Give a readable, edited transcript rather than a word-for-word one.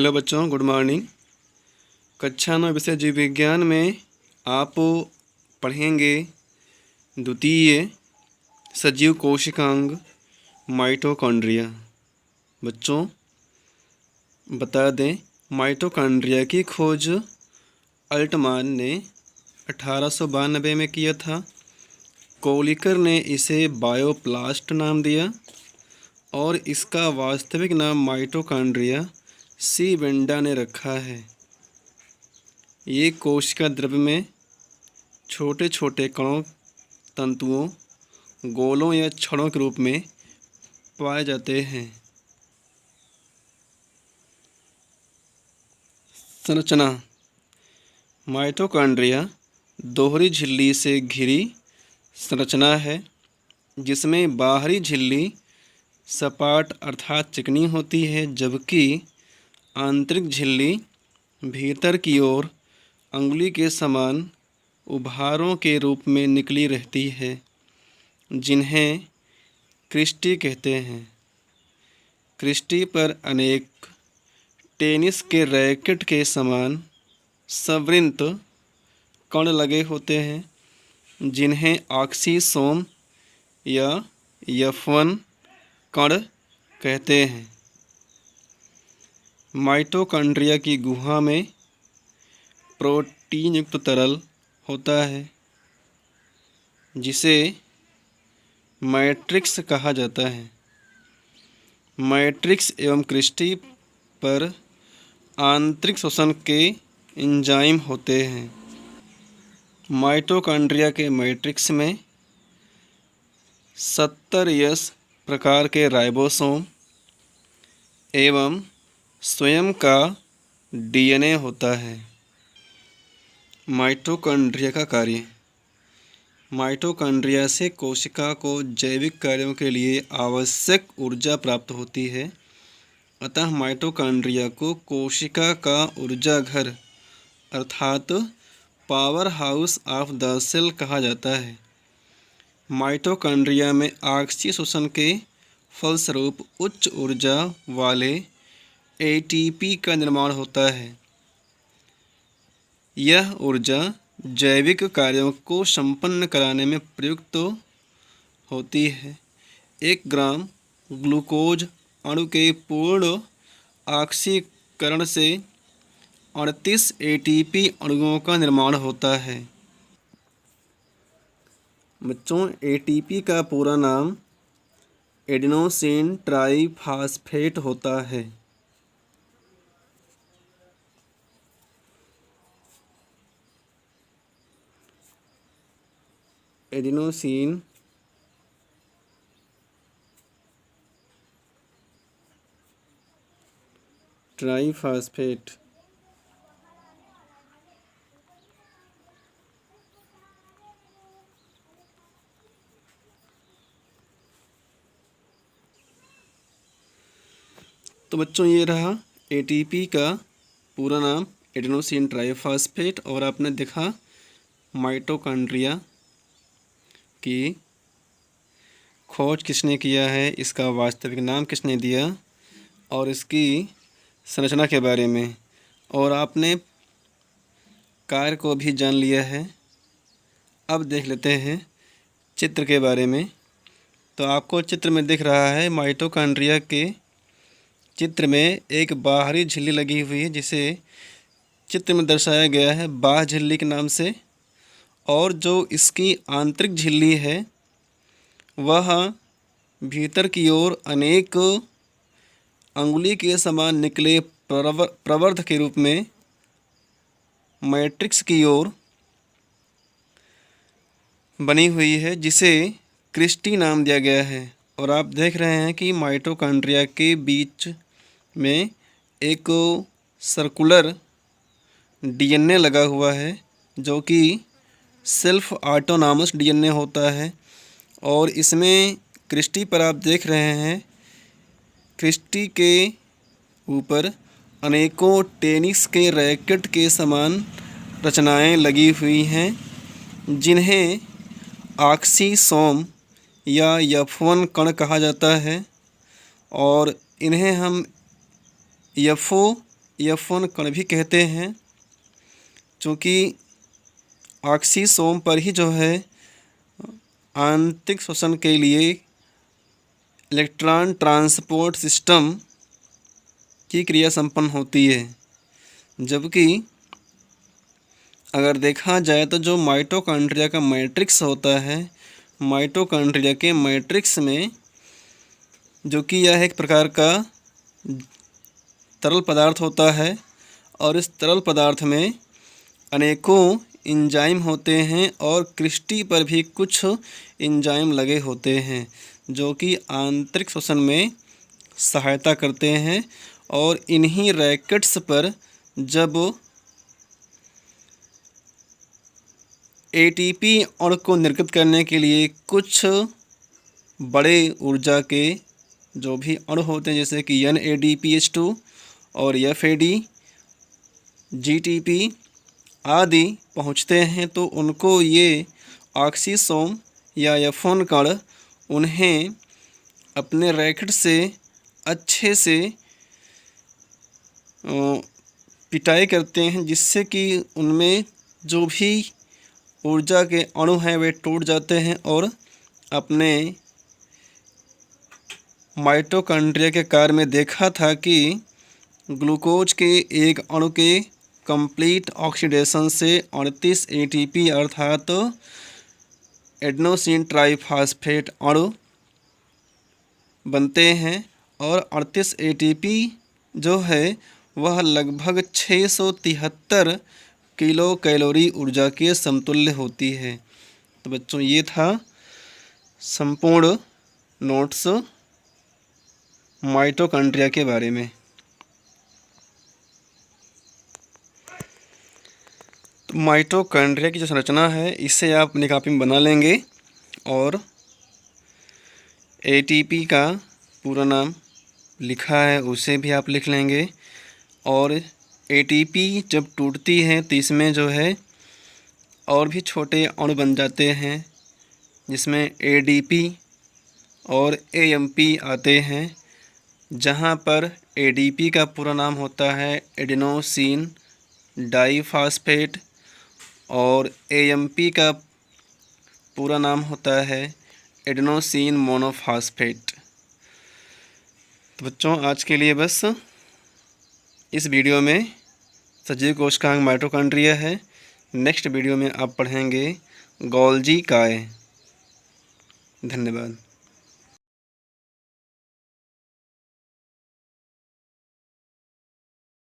Hello बच्चों, good morning. कक्षा 9 विषय जीव विज्ञान में आप पढ़ेंगे द्वितीय सजीव कोशिकांग माइटोकॉन्ड्रिया। बच्चों बता दें, माइटोकॉन्ड्रिया की खोज अल्टमान ने 1892 में किया था। कोलिकर ने इसे बायोप्लास्ट नाम दिया और इसका वास्तविक नाम माइटोकॉन्ड्रिया सी वेंडा ने रखा है। ये कोशिका द्रव्य में छोटे छोटे कणों, तंतुओं, गोलों या छड़ों के रूप में पाए जाते हैं। संरचना। माइटोकॉन्ड्रिया दोहरी झिल्ली से घिरी संरचना है, जिसमें बाहरी झिल्ली सपाट अर्थात चिकनी होती है, जबकि आंतरिक झिल्ली भीतर की ओर अंगुली के समान उभारों के रूप में निकली रहती है, जिन्हें क्रिस्टी कहते हैं। क्रिस्टी पर अनेक टेनिस के रैकेट के समान संवृत कण लगे होते हैं, जिन्हें ऑक्सीसोम या F1 कण कहते हैं। माइटोकॉन्ड्रिया की गुहा में प्रोटीन युक्त तरल होता है, जिसे मैट्रिक्स कहा जाता है। मैट्रिक्स एवं क्रिस्टी पर आंतरिक श्वसन के एंजाइम होते हैं। माइटोकॉन्ड्रिया के मैट्रिक्स में 70S प्रकार के राइबोसोम एवं स्वयं का DNA होता है। माइटोकॉन्ड्रिया का कार्य। माइटोकॉन्ड्रिया से कोशिका को जैविक कार्यों के लिए आवश्यक ऊर्जा प्राप्त होती है, अतः माइटोकॉन्ड्रिया को कोशिका का ऊर्जा घर अर्थात power house of the cell कहा जाता है। माइटोकॉन्ड्रिया में ऑक्सीशोषण के फलस्वरूप उच्च ऊर्जा वाले ATP का निर्माण होता है। यह ऊर्जा जैविक कार्यों को संपन्न कराने में प्रयुक्त होती है। 1 ग्राम ग्लूकोज अणु के पूर्ण ऑक्सीकरण से 38 ATP अणुओं का निर्माण होता है। बच्चों, ATP का पूरा नाम एडिनोसिन ट्राइफॉस्फेट होता है। Adenosine triphosphate. तो बच्चों, ये रहा ATP का पूरा नाम एडिनोसिन ट्राइफॉस्फेट। और आपने देखा माइटोकॉन्ड्रिया की खोज किसने किया है, इसका वास्तविक नाम किसने दिया और इसकी संरचना के बारे में, और आपने कार्य को भी जान लिया है। अब देख लेते हैं चित्र के बारे में। तो आपको चित्र में दिख रहा है, माइटोकॉन्ड्रिया के चित्र में एक बाहरी झिल्ली लगी हुई है, जिसे चित्र में दर्शाया गया है बाह्य झिल्ली के नाम से। और जो इसकी आंतरिक झिल्ली है, वह भीतर की ओर अनेक अंगुली के समान निकले प्रवर्ध के रूप में मैट्रिक्स की ओर बनी हुई है, जिसे क्रिस्टी नाम दिया गया है। और आप देख रहे हैं कि माइटोकॉन्ड्रिया के बीच में एक सर्कुलर DNA लगा हुआ है, जो कि सेल्फ ऑटोनॉमस DNA होता है। और इसमें क्रिस्टी पर आप देख रहे हैं, क्रिस्टी के ऊपर अनेकों टेनिस के रैकेट के समान रचनाएं लगी हुई हैं, जिन्हें ऑक्सीसोम या F1 कण कहा जाता है। और इन्हें हम FO F1 कण भी कहते हैं, चूँकि ऑक्सीसोम पर ही जो है आंतरिक श्वसन के लिए इलेक्ट्रॉन ट्रांसपोर्ट सिस्टम की क्रिया संपन्न होती है। जबकि अगर देखा जाए तो जो माइटोकॉन्ड्रिया का मैट्रिक्स होता है, माइटोकॉन्ड्रिया के मैट्रिक्स में जो कि यह एक प्रकार का तरल पदार्थ होता है और इस तरल पदार्थ में अनेकों एंजाइम होते हैं और क्रिस्टी पर भी कुछ एंजाइम लगे होते हैं जो कि आंतरिक श्वसन में सहायता करते हैं। और इन्हीं रैकेट्स पर जब एटीपी अणु को निर्गत करने के लिए कुछ बड़े ऊर्जा के जो भी अणु होते हैं, जैसे कि NADPH2 और FAD, GTP आदि पहुँचते हैं, तो उनको ये ऑक्सीसोम या F1 कण उन्हें अपने रैकेट से अच्छे से पिटाई करते हैं, जिससे कि उनमें जो भी ऊर्जा के अणु हैं वे टूट जाते हैं और अपने माइटोकॉन्ड्रिया के कार्य में देखा था कि ग्लूकोज के एक अणु के कंप्लीट ऑक्सीडेशन से 38 ATP अर्थात एडेनोसिन ट्राइफॉस्फेट अणु बनते हैं और 38 ATP जो है वह लगभग 673 किलो कैलोरी ऊर्जा के समतुल्य होती है। तो बच्चों ये था संपूर्ण नोट्स माइटोकॉन्ड्रिया के बारे में। तो माइटोकॉन्ड्रिया की जो संरचना है इसे आप अपनी कॉपी में बना लेंगे और ATP का पूरा नाम लिखा है उसे भी आप लिख लेंगे। और ATP जब टूटती है तो इसमें जो है और भी छोटे अणु बन जाते हैं, जिसमें ADP और AMP आते हैं, जहां पर ADP का पूरा नाम होता है एडेनोसिन डाइफॉस्फेट और AMP का पूरा नाम होता है एडेनोसिन मोनोफॉस्फेट। तो बच्चों आज के लिए बस इस वीडियो में सजीव कोशिकांग माइटोकॉन्ड्रिया है। नेक्स्ट वीडियो में आप पढ़ेंगे गोल्जी काय। धन्यवाद।